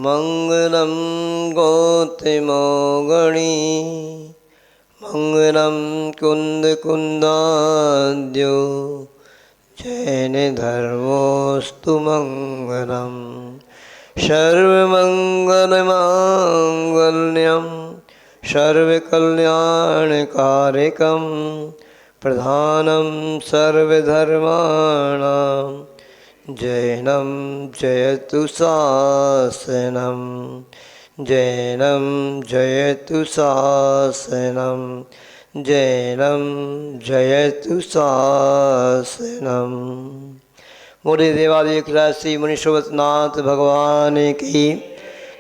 मंगलम गौतमोगणी मंगलम कुंद कुंदाद्यो जैन धर्मोस्तु मंगलम सर्वमंगलमांगल्यं सर्वकल्याणकारकं प्रधानं सर्वधर्माणां जैनं जयतु शासनं जैनं जयतु शासनं जैनं जयतु शासनं। मोरे देवादिक राशि मुनिश्वतनाथ भगवान की,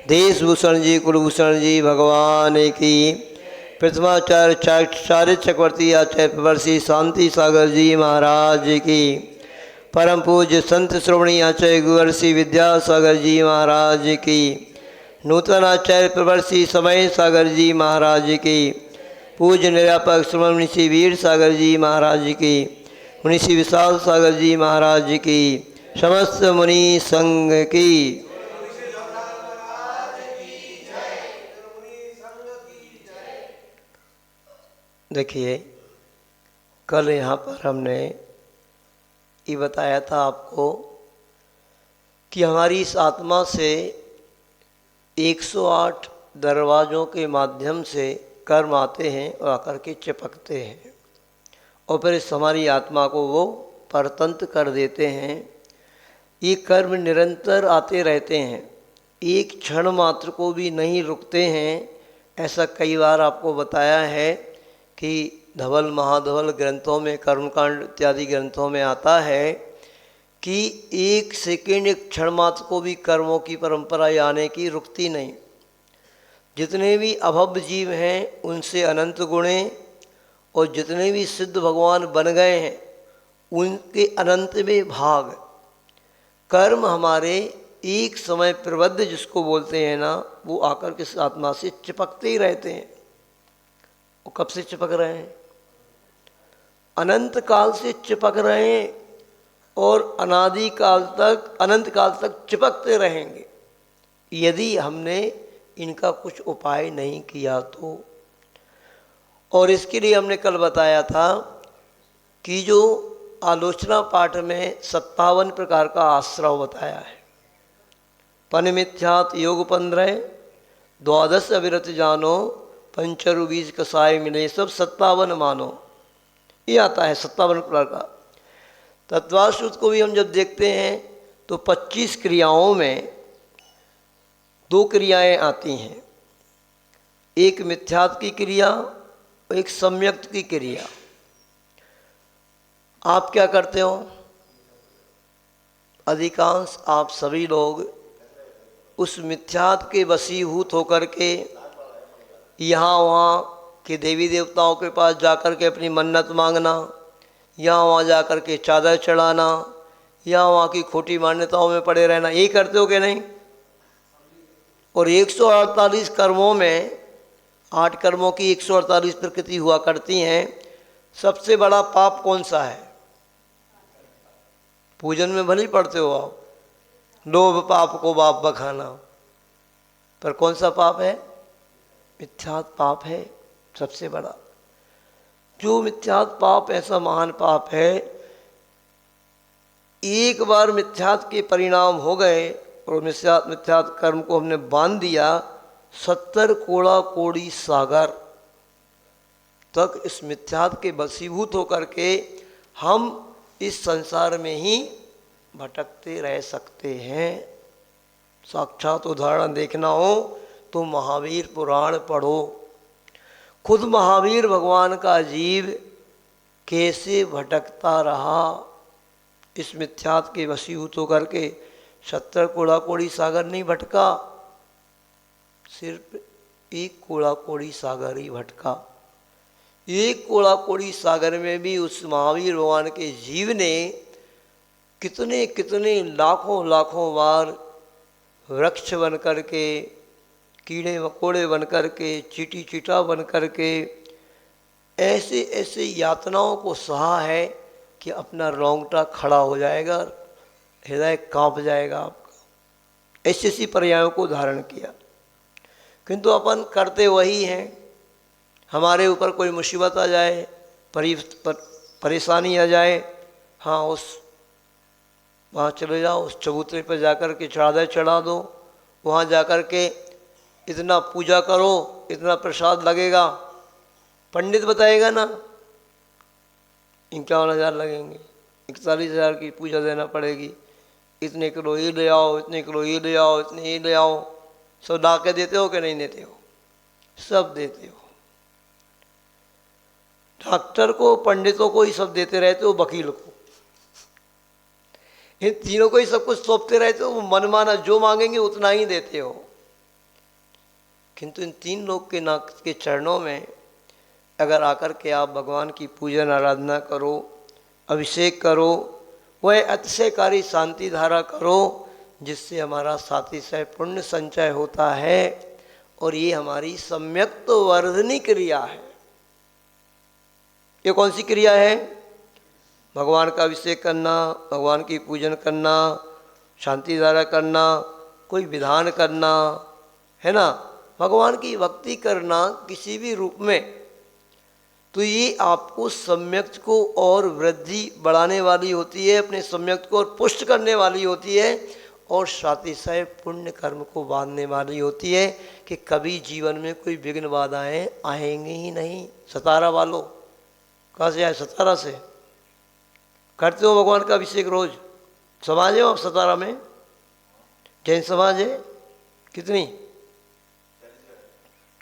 देशभूषण जी कुलभूषण जी भगवान की, प्रथमाचार्य चक्रवर्ती आचार्य प्रवर्षि शांति सागर जी महाराज की, परम पूज्य संत श्रोमणी आचार्य गुरुवर्षि विद्यासागर जी महाराज की, नूतन आचार्य प्रवर्षि समय सागर जी महाराज की, पूज्य निरापक श्रोमणी श्री वीर सागर जी महाराज की, मुनि श्री विशाल सागर जी महाराज की, समस्त मुनि संघ की। देखिए, कल यहाँ पर हमने ये बताया था आपको कि हमारी इस आत्मा से 108 दरवाज़ों के माध्यम से कर्म आते हैं और आकर के चिपकते हैं और फिर इस हमारी आत्मा को वो परतंत्र कर देते हैं। ये कर्म निरंतर आते रहते हैं, एक क्षण मात्र को भी नहीं रुकते हैं। ऐसा कई बार आपको बताया है कि धवल महाधवल ग्रंथों में, कर्मकांड इत्यादि ग्रंथों में आता है कि एक सेकेंड, एक क्षण मात्र को भी कर्मों की परंपरा आने की रुकती नहीं। जितने भी अभव जीव हैं उनसे अनंत गुणे, और जितने भी सिद्ध भगवान बन गए हैं उनके अनंत में भाग। कर्म हमारे एक समय प्रबद्ध जिसको बोलते हैं ना, वो आकर के आत्मा से चिपकते ही रहते हैं। वो कब से चिपक रहे हैं? अनंत काल से चिपक रहे हैं और अनादि काल तक, अनंत काल तक चिपकते रहेंगे यदि हमने इनका कुछ उपाय नहीं किया तो। और इसके लिए हमने कल बताया था कि जो आलोचना पाठ में 57 प्रकार का आश्रव बताया है, पनिमिथ्यात योग 15, द्वादश अविरत जानो, पंचरु बीज कसाय मिले, सब 57 मानो, ये आता है 57 प्रकार का। तत्वाश्रुत को भी हम जब देखते हैं तो 25 क्रियाओं में 2 क्रियाएं आती हैं, एक मिथ्यात की क्रिया और एक सम्यक्त की क्रिया। आप क्या करते हो? अधिकांश आप सभी लोग उस मिथ्यात के वशीभूत होकर के यहाँ वहाँ के देवी देवताओं के पास जाकर के अपनी मन्नत मांगना, यहाँ वहाँ जाकर के चादर चढ़ाना, यहाँ वहाँ की खोटी मान्यताओं में पड़े रहना, यही करते हो कि नहीं? और 148 कर्मों में 8 कर्मों की 148 प्रकृति हुआ करती हैं। सबसे बड़ा पाप कौन सा है? पूजन में भले ही पढ़ते हो आप, लोभ पाप को बाप बखाना, पर कौन सा पाप है? मिथ्यात पाप है सबसे बड़ा। जो मिथ्यात पाप ऐसा महान पाप है, एक बार मिथ्यात के परिणाम हो गए और मिथ्यात कर्म को हमने बांध दिया, 70 कोड़ा कोड़ी सागर तक इस मिथ्यात के वशीभूत होकर के हम इस संसार में ही भटकते रह सकते हैं। साक्षात उदाहरण देखना हो तो महावीर पुराण पढ़ो। खुद महावीर भगवान का जीव कैसे भटकता रहा इस मिथ्यात के वशीभूत होकर के। 70 कोड़ा कोड़ी सागर नहीं भटका, सिर्फ एक कोड़ा कोड़ी सागर ही भटका। एक कोड़ा कोड़ी सागर में भी उस महावीर भगवान के जीव ने कितने कितने लाखों लाखों बार वृक्ष बन कर के, कीड़े मकोड़े बन कर के, चीटी चीटा बन कर के ऐसे ऐसे यातनाओं को सहा है कि अपना रोंगटा खड़ा हो जाएगा, हृदय कांप जाएगा आपका। ऐसी ऐसी पर्यायों को धारण किया। किंतु अपन करते वही हैं। हमारे ऊपर कोई मुसीबत आ जाए, परेशानी आ जाए, हाँ उस वहाँ चले जाओ, उस चबूतरे पर जाकर के चढ़ा दो, वहाँ जाकर के इतना पूजा करो, इतना प्रसाद लगेगा। पंडित बताएगा ना 51,000 लगेंगे, 41,000 की पूजा देना पड़ेगी, इतने किलो ये ले आओ, इतने किलो ये ले आओ, इतने ये ले आओ। सब ला के देते हो कि नहीं देते हो? सब देते हो। डॉक्टर को, पंडितों को ही सब देते रहते हो, वकील को, इन तीनों को ही सब कुछ सौंपते रहते हो। मनमाना जो मांगेंगे उतना ही देते हो। किंतु इन तीन लोग के चरणों में अगर आकर के आप भगवान की पूजन आराधना करो, अभिषेक करो, वह अतिशयकारी शांति धारा करो, जिससे हमारा सातिशय पुण्य संचय होता है। और ये हमारी सम्यक्त वर्धनी क्रिया है। ये कौन सी क्रिया है? भगवान का अभिषेक करना, भगवान की पूजन करना, शांति धारा करना, कोई विधान करना, है ना, भगवान की भक्ति करना किसी भी रूप में। तो ये आपको सम्यक को और वृद्धि बढ़ाने वाली होती है, अपने सम्यक को और पुष्ट करने वाली होती है, और सातिशय पुण्य कर्म को बांधने वाली होती है कि कभी जीवन में कोई विघ्न बाधाएं आएंगी ही नहीं। सतारा वालों, कहाँ से आए? सतारा से। करते हो भगवान का अभिषेक रोज? समाज है आप सतारा में? जैन समाज है? कितनी?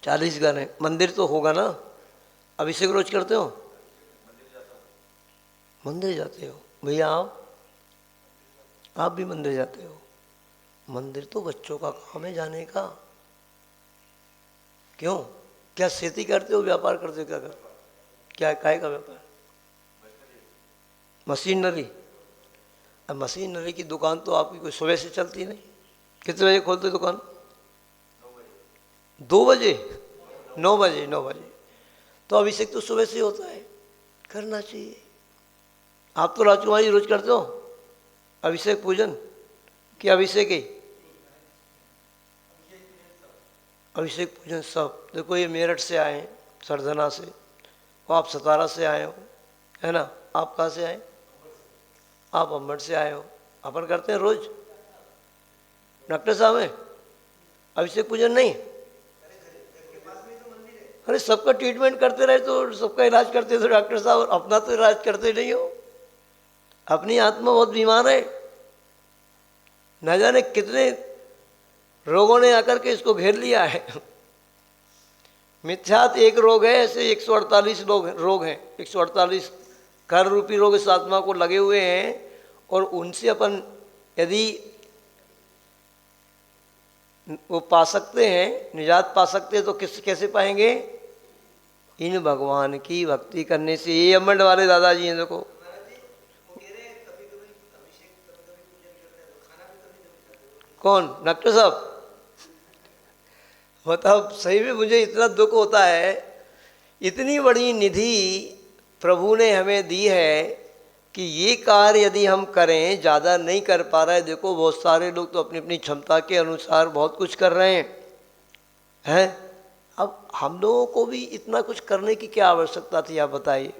40 घर है। मंदिर तो होगा ना? अभिषेक रोज करते हो? मंदिर जाते हो भैया? आप भी मंदिर जाते हो? मंदिर तो बच्चों का काम है जाने का। क्यों? क्या खेती करते हो, व्यापार करते हो? क्या करते हो? क्या काय का व्यापार? मशीनरी। अब मशीनरी की दुकान तो आपकी कोई सुबह से चलती नहीं। कितने बजे खोलते दुकान? 2 बजे? 9 बजे? 9 बजे। तो अभिषेक तो सुबह से होता है, करना चाहिए। आप तो राजकुमारी रोज करते हो अभिषेक पूजन? क्या अभिषेक है? अभिषेक पूजन सब। देखो ये मेरठ से आए हैं, सरधना से, और आप सतारा से आए हो, है ना। आप कहाँ से आए? आप अम्बड़ से आए हो। अपन करते हैं रोज? डॉक्टर साहब हैं? अभिषेक पूजन नहीं? अरे सबका ट्रीटमेंट करते रहे तो, सबका इलाज करते तो डॉक्टर साहब, अपना तो इलाज करते नहीं हो। अपनी आत्मा बहुत बीमार है। न जाने कितने रोगों ने आकर के इसको घेर लिया है। मिथ्यात एक रोग है, ऐसे 148 रोग हैं। 148 कर रूपी रोग इस आत्मा को लगे हुए हैं, और उनसे अपन यदि वो पा सकते हैं, निजात पा सकते हैं, तो कैसे पाएंगे? इन भगवान की भक्ति करने से। ये अम्बड़ वाले दादाजी हैं, देखो। कौन? डॉक्टर साहब? मतलब सही में मुझे इतना दुख होता है। इतनी बड़ी निधि प्रभु ने हमें दी है कि ये कार्य यदि हम करें, ज़्यादा नहीं कर पा रहे। देखो बहुत सारे लोग तो अपनी अपनी क्षमता के अनुसार बहुत कुछ कर रहे हैं। अब हम लोगों को भी इतना कुछ करने की क्या आवश्यकता थी, आप बताइए।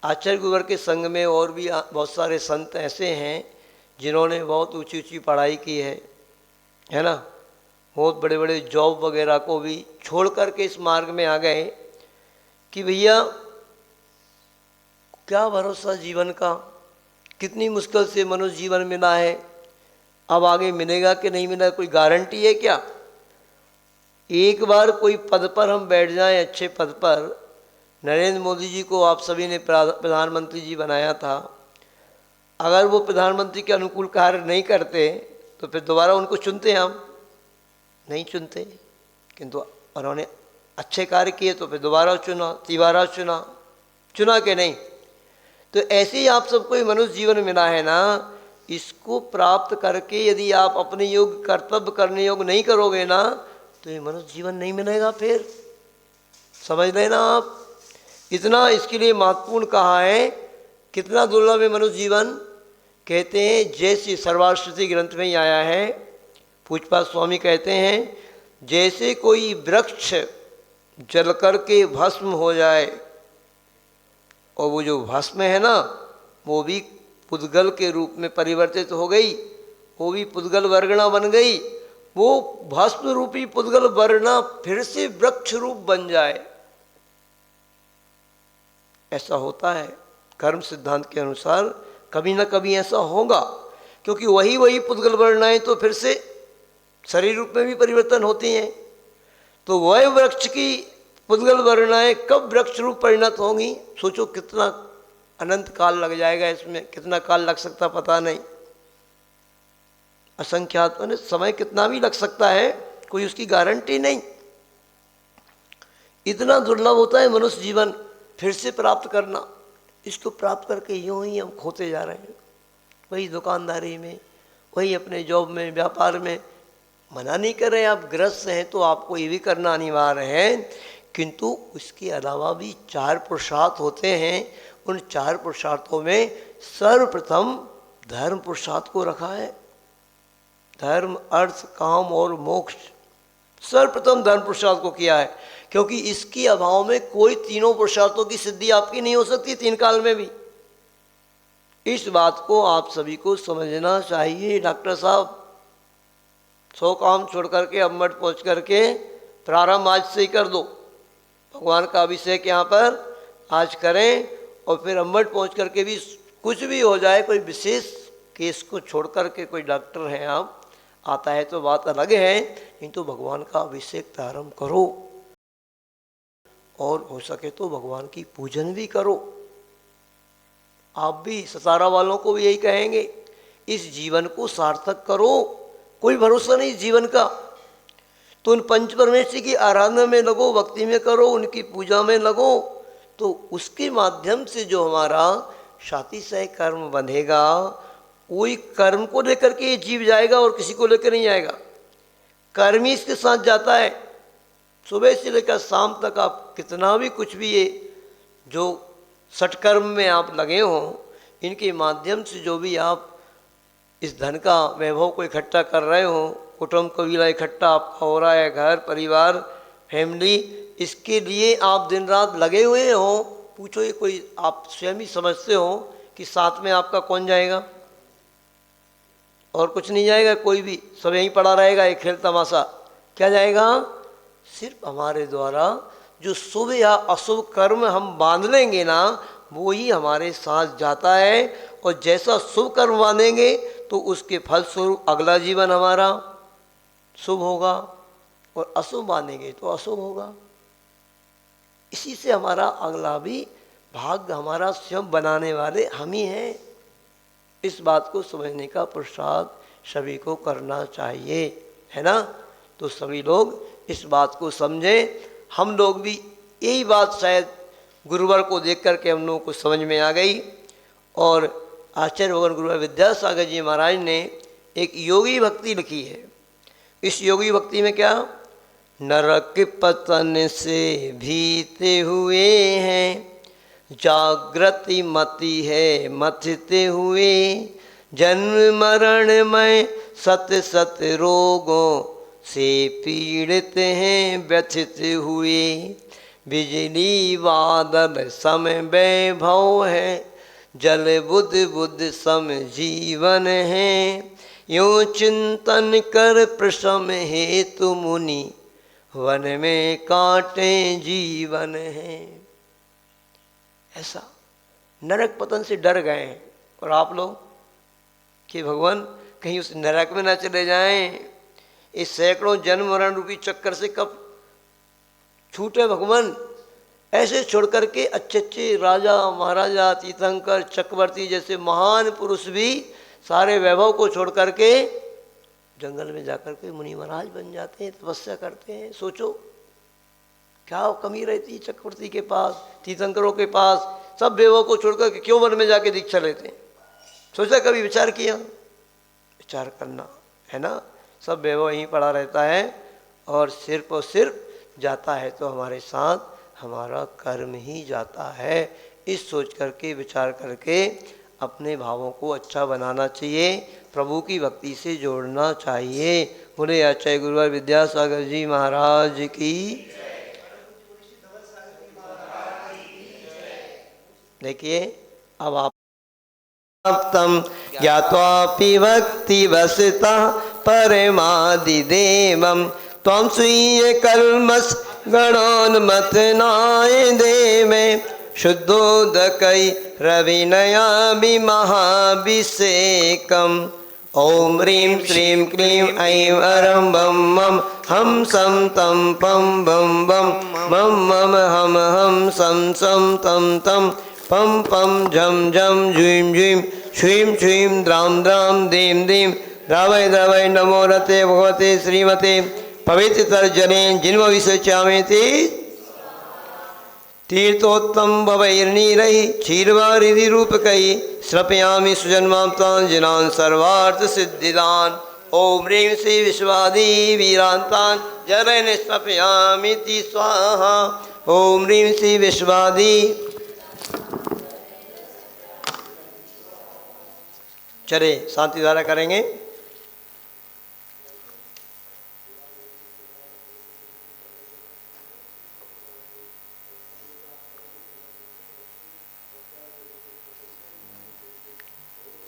आचार्य गुरुवर के संग में और भी बहुत सारे संत ऐसे हैं जिन्होंने बहुत ऊंची ऊंची पढ़ाई की है ना। बहुत बड़े बड़े जॉब वगैरह को भी छोड़ करके इस मार्ग में आ गए कि भैया क्या भरोसा जीवन का, कितनी मुश्किल से मनुष्य जीवन मिला है, अब आगे मिलेगा कि नहीं मिलेगा कोई गारंटी है क्या? एक बार कोई पद पर हम बैठ जाएं, अच्छे पद पर, नरेंद्र मोदी जी को आप सभी ने प्रधानमंत्री जी बनाया था, अगर वो प्रधानमंत्री के अनुकूल कार्य नहीं करते तो फिर दोबारा उनको चुनते हम? नहीं चुनते। किंतु उन्होंने अच्छे कार्य किए तो फिर दोबारा चुना, तिबारा चुना कि नहीं? तो ऐसे ही आप सबको मनुष्य जीवन मिला है ना, इसको प्राप्त करके यदि आप अपने योग कर्तव्य करने योग नहीं करोगे ना, तो ये मनुष्य जीवन नहीं मिलेगा। फिर समझ लेना आप, इतना इसके लिए महत्वपूर्ण कहा है। कितना दुर्लभ है मनुष्य जीवन कहते हैं जैसे सर्वाश्रुति ग्रंथ में ही आया है, पूज्यपाद स्वामी कहते हैं जैसे कोई वृक्ष जल करके भस्म हो जाए और वो जो भस्म है ना वो भी पुद्गल के रूप में परिवर्तित हो गई, वो भी पुद्गल वर्गणा बन गई, वो भस्म रूपी पुद्गल वर्णा फिर से वृक्ष रूप बन जाए। ऐसा होता है कर्म सिद्धांत के अनुसार, कभी ना कभी ऐसा होगा, क्योंकि वही वही पुद्गल वर्णाएं तो फिर से शरीर रूप में भी परिवर्तन होती हैं। तो वह वृक्ष की पुद्गल वर्णाएं कब वृक्ष रूप परिणत होंगी, सोचो कितना अनंत काल लग जाएगा इसमें, कितना काल लग सकता पता नहीं, असंख्यात समय कितना भी लग सकता है, कोई उसकी गारंटी नहीं। इतना दुर्लभ होता है मनुष्य जीवन फिर से प्राप्त करना। इसको प्राप्त करके यूं ही हम खोते जा रहे हैं, वही दुकानदारी में, वही अपने जॉब में, व्यापार में। मना नहीं कर रहे, आप गृहस्थ हैं तो आपको ये भी करना अनिवार्य है, किंतु उसके अलावा भी 4 पुरुषार्थ होते हैं। उन 4 पुरुषार्थों में सर्वप्रथम धर्म पुरुषार्थ को रखा है। धर्म, अर्थ, काम और मोक्ष, सर्वप्रथम धर्म पुरुषार्थ को किया है, क्योंकि इसके अभाव में कोई तीनों पुरुषार्थों की सिद्धि आपकी नहीं हो सकती 3 काल में भी। इस बात को आप सभी को समझना चाहिए। डॉक्टर साहब 100 काम छोड़ करके अब मठ पहुँच करके प्रारंभ आज से ही कर दो, भगवान का अभिषेक यहाँ पर आज करें, और फिर अम्बट पहुँच करके भी कुछ भी हो जाए, कोई विशेष केस को छोड़ करके, कोई डॉक्टर हैं आप, आता है तो बात अलग है, नहीं तो भगवान का अभिषेक प्रारंभ करो, और हो सके तो भगवान की पूजन भी करो। आप भी सतारा वालों को भी यही कहेंगे, इस जीवन को सार्थक करो, कोई भरोसा नहीं इस जीवन का। तो उन पंच परमेश्वर की आराधना में लगो, भक्ति में करो, उनकी पूजा में लगो, तो उसके माध्यम से जो हमारा शातिशय कर्म बंधेगा, वही कर्म को लेकर के ये जीव जाएगा और किसी को लेकर नहीं जाएगा। कर्म ही इसके साथ जाता है। सुबह से लेकर शाम तक आप कितना भी कुछ भी ये जो सटकर्म में आप लगे हों, इनके माध्यम से जो भी आप इस धन का वैभव को इकट्ठा कर रहे हो, कुटुंब कबीला इकट्ठा आपका हो रहा है, घर परिवार फैमिली, इसके लिए आप दिन रात लगे हुए हो। पूछो ये कोई आप स्वयं ही समझते हो कि साथ में आपका कौन जाएगा, और कुछ नहीं जाएगा कोई भी, सब यहीं पड़ा रहेगा, एक खेल तमाशा। क्या जाएगा? सिर्फ हमारे द्वारा जो शुभ या अशुभ कर्म हम बांध लेंगे ना, वो ही हमारे साथ जाता है, और जैसा शुभ कर्म बांधेंगे तो उसके फलस्वरूप अगला जीवन हमारा शुभ होगा, और अशुभ बांधेंगे तो अशुभ होगा। इसी से हमारा अगला भी भाग्य हमारा स्वयं बनाने वाले हम ही हैं। इस बात को समझने का पुरुषार्थ सभी को करना चाहिए, है ना। तो सभी लोग इस बात को समझें। हम लोग भी यही बात शायद गुरुवर को देख करके हम लोगों को समझ में आ गई। और आचार्य भगवान गुरुवर विद्यासागर जी महाराज ने एक योगी भक्ति लिखी है। इस योगी भक्ति में क्या, नरक पतन से भीते हुए हैं, जागृति मति है मथते हुए, जन्म मरण में सत सत रोगों से पीड़ित हैं व्यथित हुए, बिजली बादल सम वैभव है, जल बुद्ध बुद्ध सम जीवन है, यूं चिंतन कर प्रशम हेतु मुनि, वन में कांटे जीवन है। ऐसा नरक पतन से डर गए हैं, और आप लोग कि भगवान कहीं उस नरक में ना चले जाएं, इस सैकड़ों जन्म मरण रूपी चक्कर से कब छूटे भगवान। ऐसे छोड़ करके अच्छे अच्छे राजा महाराजा तीर्थंकर चक्रवर्ती जैसे महान पुरुष भी सारे वैभव को छोड़ करके जंगल में जाकर के मुनि महाराज बन जाते हैं, तपस्या करते हैं। सोचो क्या कमी रहती है चक्रवर्ती के पास, तीर्थंकरों के पास, सब वैभव को छोड़ करके क्यों वन में जाके दीक्षा लेते हैं। सोचा, कभी विचार किया? विचार करना है ना। सब वैभव यहीं पड़ा रहता है, और सिर्फ जाता है तो हमारे साथ हमारा कर्म ही जाता है। इस सोच करके विचार करके अपने भावों को अच्छा बनाना चाहिए, प्रभु की भक्ति से जोड़ना चाहिए। बोले आचार्य गुरुवर विद्यासागर जी महाराज की। देखिए अब आप तम ज्ञात्वापि भक्ति वसता परमादिदेवं त्वं स्वीय कल्मष गणोन्मथनाय देवे शुद्धोदकै रविनयामि महाभिषेकम्। ओम ह्रीं श्रीं क्लीं ऐं अरं बं मं हम सं तं पं बं बं मं मम हम हम सं सं तं तं पं पं झं झं झुं झुं श्रीं श्रीं द्रां द्रां दीं दीं द्रावय द्रावय नमो रते भगवते श्रीमते पवित्रतर्जने जिन्मविषचामेति तीर्थोत्तम भवैर्नीरैः क्षीरवारिधि रूपकै श्रपयामि सुजन्मां तान् जिनान् सर्वार्थ सिद्धिदान्। ओम ह्रीं श्री विश्वादी वीरान्तान् जरैः श्रपयामीति स्वाहा। ओम ह्रीं श्री विश्वादी। चले शांति धारा करेंगे।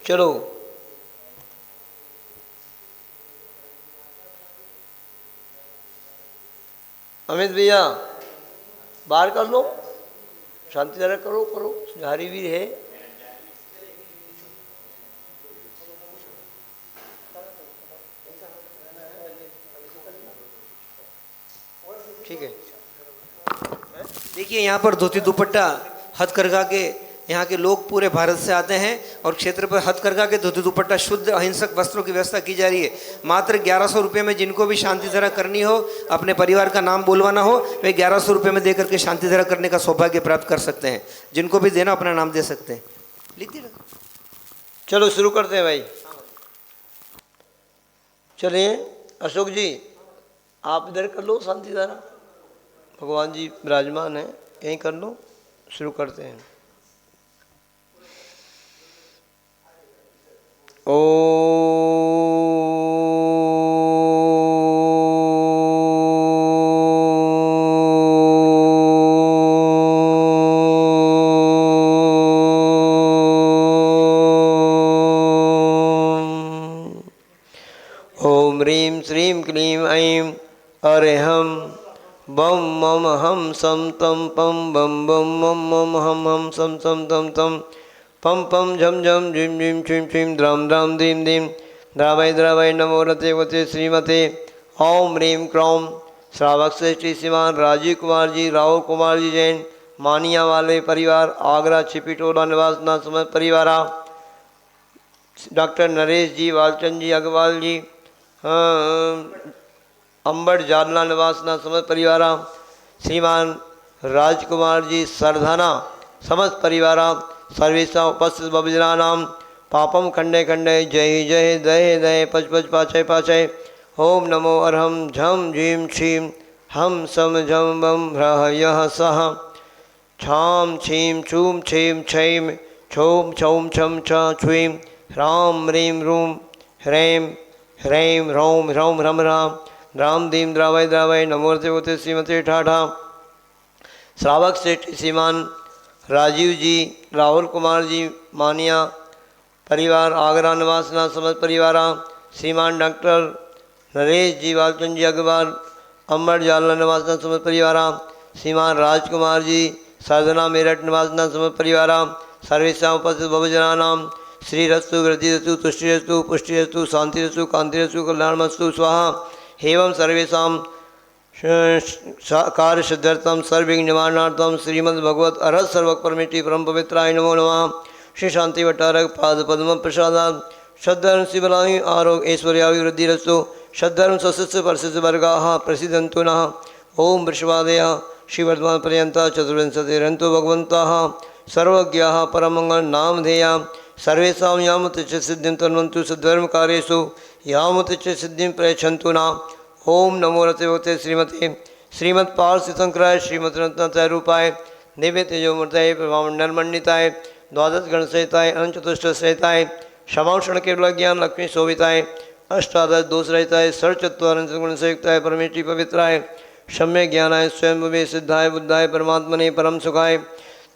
चलो अमित भैया बाहर कर लो, शांति धारा करो करो, सुधारी भी है। ठीक है। देखिए यहाँ पर धोती दुपट्टा हथकरघा के यहाँ के लोग पूरे भारत से आते हैं और क्षेत्र पर हथकरघा के धोती दुपट्टा शुद्ध अहिंसक वस्त्रों की व्यवस्था की जा रही है। मात्र 1100 रुपये में जिनको भी शांति धारा करनी हो, अपने परिवार का नाम बोलवाना हो, वे 1100 रुपये में दे करके शांति धारा करने का सौभाग्य प्राप्त कर सकते हैं। जिनको भी देना अपना नाम दे सकते हैं। लिख दिया। चलो शुरू करते हैं भाई। चलिए अशोक जी आप इधर कर लो शांति धारा, भगवान जी विराजमान है, यहीं कर लो। शुरू करते हैं। ओम ह्रीं श्रीं क्लीं ऐं अरहं बम मम हम सम तम पम बम बम मम मम हम हम सम सम तम तम पम पम झम झम झिम झिम छिम छिम द्राम द्राम दीम दीम द्रावय द्रावय नमो रते वते श्रीमते। ओम ह्रीं क्रौम श्रावक श्रेष्ठी श्रीमान राजीव कुमार जी, राहुल कुमार जी जैन, मानिया वाले परिवार, आगरा छिपीटोला निवास ना समझ परिवार, डॉक्टर नरेश जी, वालचंद जी अग्रवाल जी, अंबड़ जालना निवास ना समझ परिवार, श्रीमान राजकुमार जी सरधाना समस्त परिवार, सर्वेशा उपस्थित बबजनानाम पापम खंडे खंडे जय जय दय दय पच पच पाचय पाचय। ओम नमो अरहम झम झीम छीम हम सम झम बम ह्रह यह सह छाम छीम छूम छीम छैम छौम छौम छम छ छुईम ह्राम ह्रीं रूम ह्रैं ह्रैं ह्रौम ह्रौम ह्रम राम राम दीम द्रावय द्रावय नमोते होते श्रीमते ठाठा। श्रावक श्रेष्ठ श्रीमान राजीव जी, राहुल कुमार जी मानिया परिवार, आगरा निवास ना समझ परिवार, श्रीमान डॉक्टर नरेश जी, वालचंद जी अग्रवाल, अंबड़ जालना निवास ना समझ परिवार, श्रीमान राजकुमार जी सरदना मेरठ निवास ना समझ परिवार, सर्वेशा उपस्थित बहुजनानाम श्री रस्तु वृद्धि रस्तु तुष्टि रस्तु पुष्टि रस्तु शांति रस्तु कांति रस्तु कल्याणमस्तु स्वाहा। एवं सर्वेशा कार्य सिद्ध्यर्थम सर्विघ्न निवारणार्थम श्रीमद्भगवत अरहत सर्वक परमेष्टि परम पवित्राय नमो नमः। श्री शांति भट्टारक पाद पद्म प्रसादात श्रद्धर्म शिवलायु आरोग्य ऐश्वर्याभिवृद्धि रस्तु श्रद्धर्म सशिष्य परशिष्य वर्गाः प्रसिद्धन्तु नः। ओम वृषभादय श्रीवर्धमान पर्यंत चतुर्विंशतिरन्तु भगवन्ताः सर्वज्ञाः परमंगल नामधेया सर्वेषां यामुतिच सिद्धिं तन्वन्तु सद्धर्म कार्येषु यामुतिच सिद्धिं प्रयच्छन्तु न। ओम नमो रते होते श्रीमते श्रीमद पार्षि शंकराय श्रीमद रत्नतय रूपाय दिव्य तेजोमूर्तये प्रभामंडल मंडिताय द्वादश गण सहिताय अनंत चतुष्ट सहिताय क्षमाक्षण केवल ज्ञान लक्ष्मी शोभिताय अष्टादश दोष रहिताय षट्चत्वार गुण संयुक्ताय परमेष्टि पवित्राय सम्य ज्ञानाय स्वयं वे सिद्धाय बुद्धाय परमात्मने परम सुखाय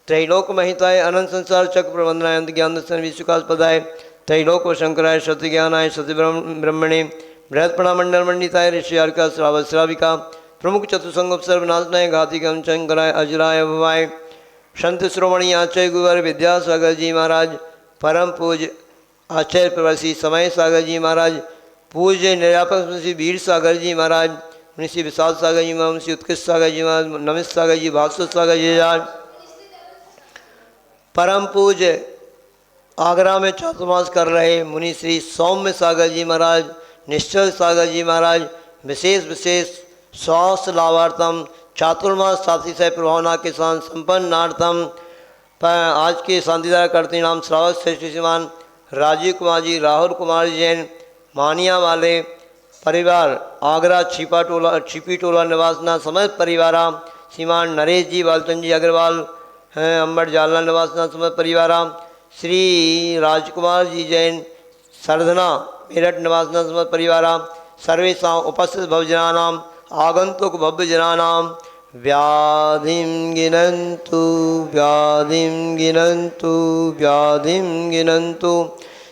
त्रैलोक महिताय अनंत संसार चक्र प्रबंधनाय अंत ज्ञान दर्शन विश्वकास्पदाय त्रैलोक शंकराय सत्य ज्ञानाय सत्य ब्रह्मणे बृहत्पणा मंडल मंडिताय ऋषि अर्का श्रावक श्राविका प्रमुख चतुसंग सर्वनाशनाय घातिकम शंकराय अजराय भवाय संत श्रोमणी आचार्य गुरुवर विद्यासागर जी महाराज परम पूज्य आचार्य प्रवासी समय सागर जी महाराज पूज्य निर्यापक श्री वीर सागर जी महाराज मुंशी विशाल सागर जी महाराज मुंशी उत्कृष्ट सागर जी महाराज नमित सागर जी भास्वत सागर जी महाराज परम पूज्य आगरा में चातुर्मास कर रहे मुनि श्री सौम्य सागर जी महाराज निश्चल सागर जी महाराज विशेष स्वास्थ्य लाभार्थम चातुर्मास साथी सह प्रभावना के साथ संपन्नार्थम आज के शांतिदार करते नाम श्रावक श्रेष्ठ श्रीमान राजीव कुमार जी राहुल कुमार जैन मानिया वाले परिवार आगरा छिपी टोला निवासना समस्त परिवारा श्रीमान नरेश जी बालचंद जी अग्रवाल हैं अम्बट जालना निवासना समस्त परिवारा श्री राजकुमार जी जैन सरधना मेरठ निवासना समस्त परिवारा सर्वेशा उपस्थित भवजनानाम आगंतुक भव्यजनानाम व्याधिं गिनन्तु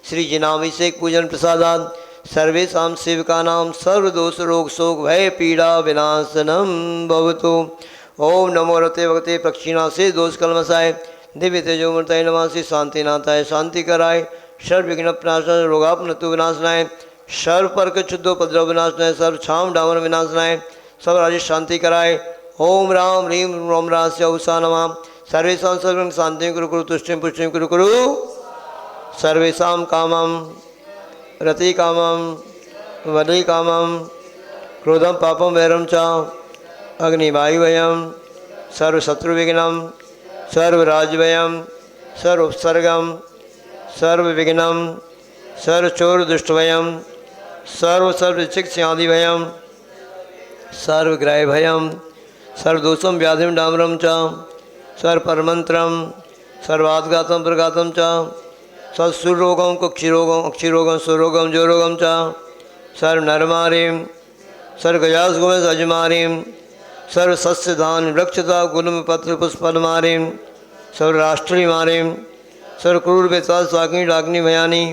श्री जिनाभिषेक पूजन प्रसादात सर्वेषां सेवकानां सर्वदोष रोग शोक भय पीड़ा विनाशनम भवतु। ओम नमो रते भगते प्रक्षिणा से दोष कलमसाय दिव्य तेजोमूर्ताय नमः श्री शांतिनाथाय शांति कराय सर्व विघ्न प्रणाशनाय रोगापनतु विनाशनाय सर्व पर्क क्षुद्धोपद्रव विनाशनाय सर्व छाम डामन विनाशनाय सब राजेश शांति कराय। ओम राम ह्रीं रोम रास्य उषा नमः सर्वेषां सर्वं शांतिं कुरु कुरु तुष्टिं पुष्टिं कुरु कुरु सर्वेषां कामं रति कामं वदि कामं क्रोधं पापं वैरं च अग्निवायुभयं सर्वशत्रुविघ्नं सर्वराजभयं सर्वोपसर्गं सर्वविघ्नं सर्वचोरदुष्टभयं सर्वचिक्षादिभयं सर्वग्रहभयं सर्वदोषं व्याधिं डामरं च सर्वपरमन्त्रं सर्वाद्घातं प्रघातं च सर्वसुरोगं कुक्षिरोगं अक्षिरोगं सुरोगं जोरोगं च सर्वनरमारीं सर्वगजासगोमस अजमारीं सर्वसस्यदान वृक्षता गुलमपत्र पुष्पलमारीं सर्वराष्ट्रीमारीं सर्वक्रूरवेता साग्नि डाग्नि भयानी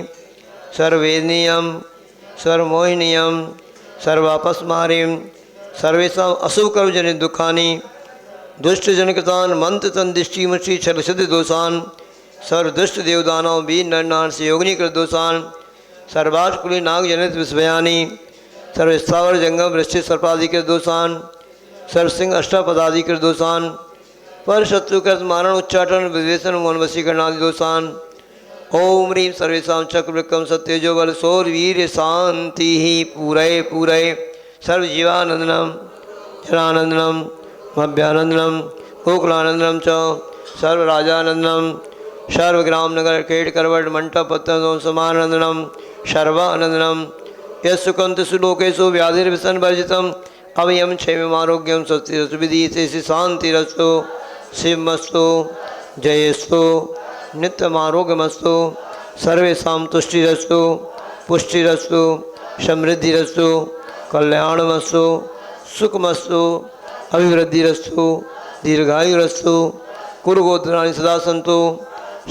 सर्ववेदनीयं सर्वमोहिनीयं सर्वापस्मारीं सर्वेषां अशुभकर्मजनित दुःखानि दुष्टजनकृतान् मंत्रतन दृष्टिमुष्टि छलसिद्धि दोषान् सर्वदुष्ट देवदानव वीर नरनार से योगिनीकृत दोषान् सर्वाष्टकुली नागजनित विषभयानि सर्वस्थावर जंगम वृश्चिक सर्पादिकृत दोषान् सर्वसिंह अष्टापदादिकृत दोषान् पर शत्रुकृत मारण उच्चाटन विद्वेषण मौन वशीकरणादि दोषान्। ओम ह्रीं सर्वेषां चक्रवृक्कं सत्यजो बल सौर वीर शांति पूरय सर्वजीवानंदनम जनानंदनम भव्यानंदनम गोकुलानंदनम च सर्वराजानंदनम सर्वग्राम नगर केट करवट मंटप पत्तन समानंदनम सर्वानंदनम यस्सुकंत सुलोकेशु व्याधिर्विसन वर्जितम अवयम क्षेममारोग्यम स्वस्तिरस्तु विधीयते शांतिरस्तु शिवमस्तु जयस्तु नित्यमारोग्यमस्तु सर्वेषां तुष्टिरस्तु पुष्टिरस्तु समृद्धिरस्तु कल्याणमस्तु सुखमस्तु अभिवृद्धिरस्तु दीर्घायुरस्तु कुरुगोत्राणि सदा सन्तु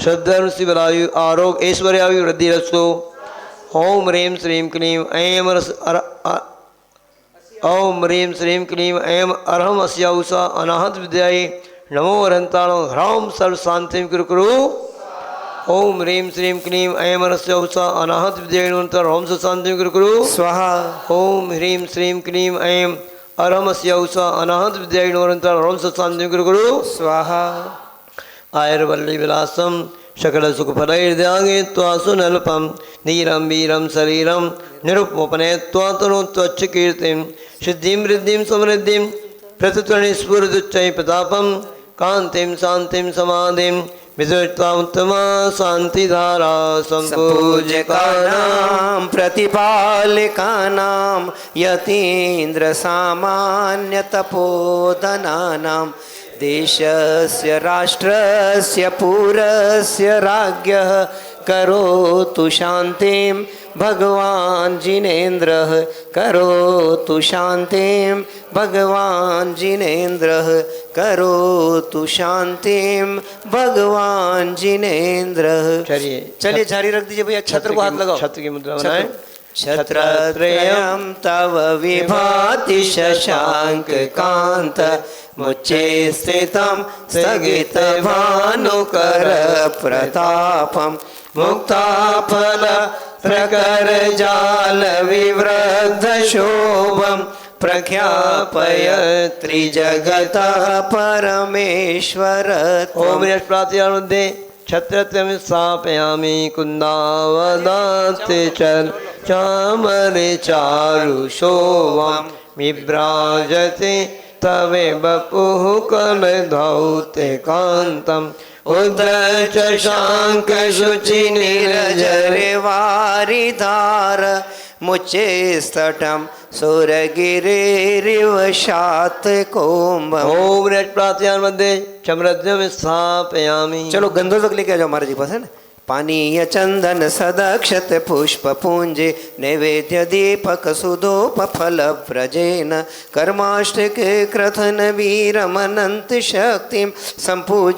श्रद्धर्म शिवरायु आरोग्य ऐश्वर्याभिवृद्धिरस्तु। ओम ह्रीं श्रीं क्लीं ऐं ओम ह्रीं श्रीं क्लीं ऐं अर्हम् अस्या उषा अनाहत विद्यायै नमो हरन्ताणो ह्रां सर्व शांतिं कुरु कुरु। ओम ह्रीं श्रीं क्लीं ऐं अर्हस्य उषा अनाहत विद्यायै नमो ह्रां सर्व शांतिं कुरु कुरु स्वाहा। ओम ह्रीं श्रीं क्लीं ऐं अर्हम् अस्या उषा अनाहत विद्यायै नमो ह्रां सर्व शांतिं कुरु कुरु स्वाहा। आयुर्वल्ली विलासम सकल सुखफलैर्द्यागे त्वासुनल्पं धीरं वीरं शरीरं निरुपमपने त्वातनु त्वच्च कीर्तिं सिद्धिं वृद्धिं समृद्धिं प्रतित्वनिस्फुरदुच्चै प्रतापं कान्तिं शान्तिं समाधिं विदुर्त्वा उत्तमा शान्तिधारा सम्पूज्यकानां प्रतिपालिकानां यतीन्द्र सामान्य तपोधनानां देशस्य राष्ट्रस्य पुरस्य राज्ञः करोतु शान्तिं भगवान् जिनेन्द्रः करोतु शान्तिं भगवान् जिनेन्द्रः करोतु शान्तिं भगवान् जिनेन्द्रः। चलिए जारी रख दीजिए भैया। छत्र को हाथ लगाओ। छत्र की मुद्रा बनाएं। छत्रत्रयं तव विभाति शशांक कांत मुच्चे स्थितं स्थगित भानुकर प्रतापम मुक्ताफल प्रकर जाल विवृद्ध शोभम प्रख्यापय त्रिजगतः परमेश्वर। ओम प्रार्थयामध्ये छत्रत्रयं स्थापयामि कुन्दावदाते चल चामरे चारु शोभं विभ्राजते तवे बपुः कलधौते कान्तम् उदच शांक शुचि नीरजरे वारिधार मुचे स्तटम सुरगिरिव शात कोम्ब। ओम प्रार्थयामध्ये छत्रत्रयं स्थापयामि। चलो गंधों तक लेके आ जाओ महाराज जी पास है ना। पानीय चंदन सदक्षत पुष्प पूंजे नैवेद्य दीपक सुधोप फल व्रजेन कर्माष्टके क्रथन वीरमनंत शक्तिम संपूज